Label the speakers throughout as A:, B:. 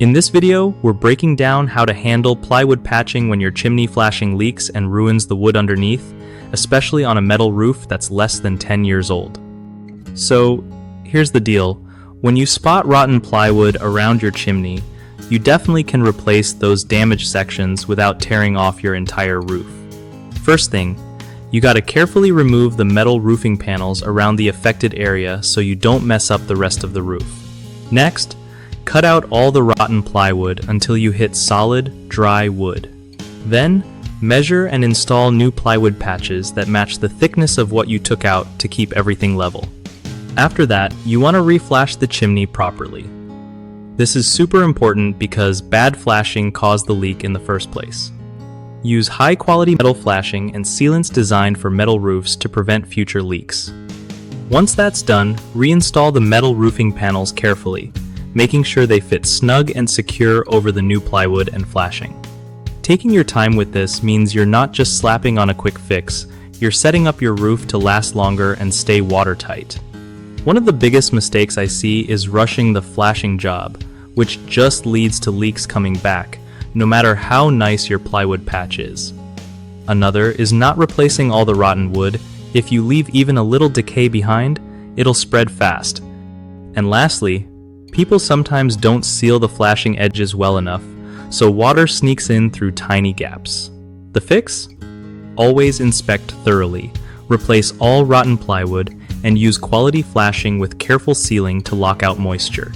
A: In this video, we're breaking down how to handle plywood patching when your chimney flashing leaks and ruins the wood underneath, especially on a metal roof that's less than 10 years old. So, here's the deal. When you spot rotten plywood around your chimney, you definitely can replace those damaged sections without tearing off your entire roof. First thing, you gotta carefully remove the metal roofing panels around the affected area so you don't mess up the rest of the roof. Next, cut out all the rotten plywood until you hit solid, dry wood. Then, measure and install new plywood patches that match the thickness of what you took out to keep everything level. After that, you want to reflash the chimney properly. This is super important because bad flashing caused the leak in the first place. Use high-quality metal flashing and sealants designed for metal roofs to prevent future leaks. Once that's done, reinstall the metal roofing panels carefully, making sure they fit snug and secure over the new plywood and flashing. Taking your time with this means you're not just slapping on a quick fix, you're setting up your roof to last longer and stay watertight. One of the biggest mistakes I see is rushing the flashing job, which just leads to leaks coming back, no matter how nice your plywood patch is. Another is not replacing all the rotten wood. If you leave even a little decay behind, it'll spread fast. And lastly, people sometimes don't seal the flashing edges well enough, so water sneaks in through tiny gaps. The fix? Always inspect thoroughly, replace all rotten plywood, and use quality flashing with careful sealing to lock out moisture.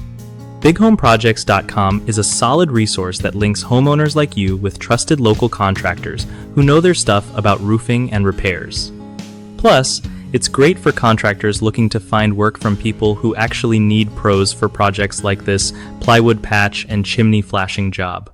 A: BigHomeProjects.com is a solid resource that links homeowners like you with trusted local contractors who know their stuff about roofing and repairs. Plus, it's great for contractors looking to find work from people who actually need pros for projects like this plywood patch and chimney flashing job.